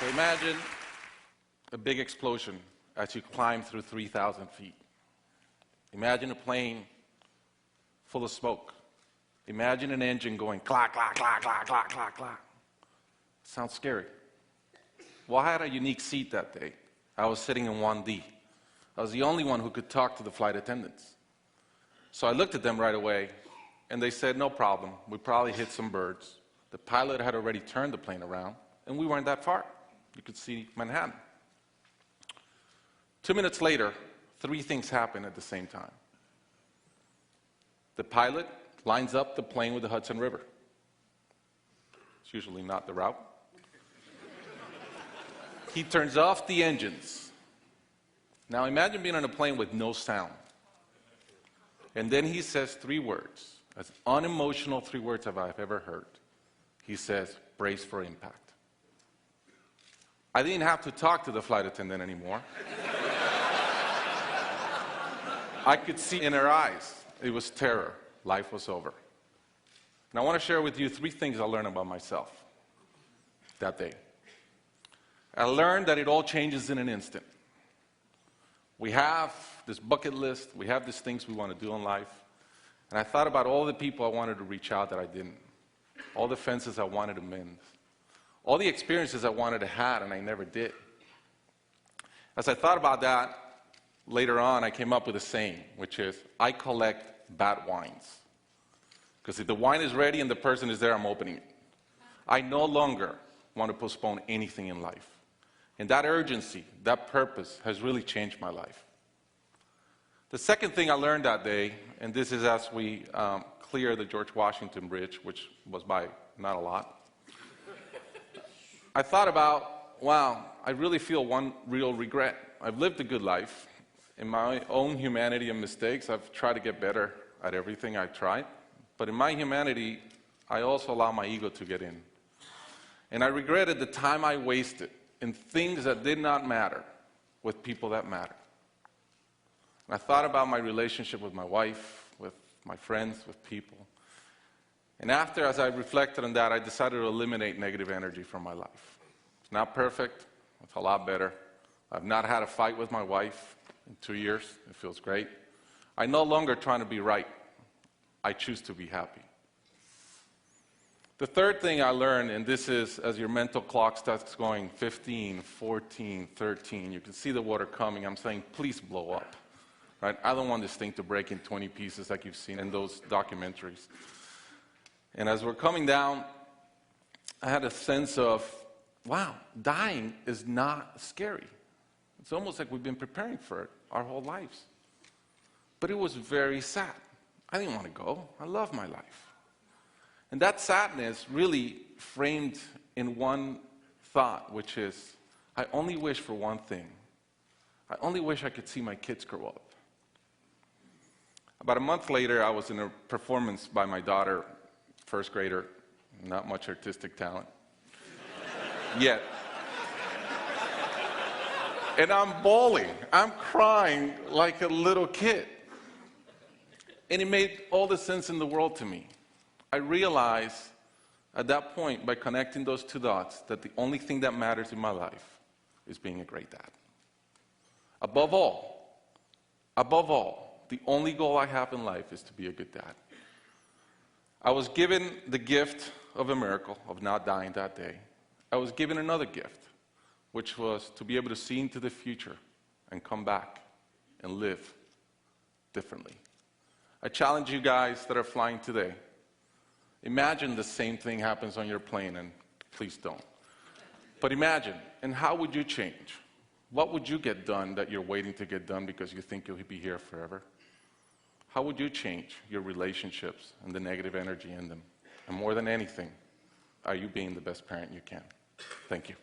So imagine a big explosion as you climb through 3,000 feet. Imagine a plane full of smoke. Imagine an engine going clack, clack, clack, clack, clack, clack, clack. Sounds scary. Well, I had a unique seat that day. I was sitting in 1D. I was the only one who could talk to the flight attendants. So I looked at them right away, and they said, no problem. We probably hit some birds. The pilot had already turned the plane around, and we weren't that far. You could see Manhattan. 2 minutes later, 3 things happen at the same time. The pilot lines up the plane with the Hudson River. It's usually not the route. He turns off the engines. Now imagine being on a plane with no sound. And then he says 3 words, as unemotional 3 words as I've ever heard. He says, brace for impact. I didn't have to talk to the flight attendant anymore. I could see in her eyes, it was terror. Life was over. And I want to share with you 3 things I learned about myself that day. I learned that it all changes in an instant. We have this bucket list, we have these things we want to do in life, and I thought about all the people I wanted to reach out that I didn't, all the fences I wanted to mend, all the experiences I wanted to have and I never did. As I thought about that, later on I came up with a saying, which is, I collect bad wines. Because if the wine is ready and the person is there, I'm opening it. I no longer want to postpone anything in life. And that urgency, that purpose has really changed my life. The second thing I learned that day, and this is as we clear the George Washington Bridge, which was by not a lot, I thought about, wow, I really feel one real regret. I've lived a good life. In my own humanity and mistakes, I've tried to get better at everything I tried. But in my humanity, I also allow my ego to get in. And I regretted the time I wasted in things that did not matter with people that matter. And I thought about my relationship with my wife, with my friends, with people. And after, as I reflected on that, I decided to eliminate negative energy from my life. It's not perfect. It's a lot better. I've not had a fight with my wife in 2 years. It feels great. I'm no longer trying to be right. I choose to be happy. The third thing I learned, and this is as your mental clock starts going 15, 14, 13, you can see the water coming. I'm saying, please blow up. Right? I don't want this thing to break in 20 pieces like you've seen in those documentaries. And as we're coming down, I had a sense of, wow, dying is not scary. It's almost like we've been preparing for it our whole lives. But it was very sad. I didn't want to go. I love my life. And that sadness really framed in one thought, which is, I only wish for one thing. I only wish I could see my kids grow up. About a month later, I was in a performance by my daughter, first grader, not much artistic talent, yet. And I'm bawling, I'm crying like a little kid. And it made all the sense in the world to me. I realized at that point, by connecting those 2 dots, that the only thing that matters in my life is being a great dad. Above all, the only goal I have in life is to be a good dad. I was given the gift of a miracle, of not dying that day. I was given another gift, which was to be able to see into the future and come back and live differently. I challenge you guys that are flying today. Imagine the same thing happens on your plane, and please don't. But imagine, and how would you change? What would you get done that you're waiting to get done because you think you'll be here forever? How would you change your relationships and the negative energy in them? And more than anything, are you being the best parent you can? Thank you.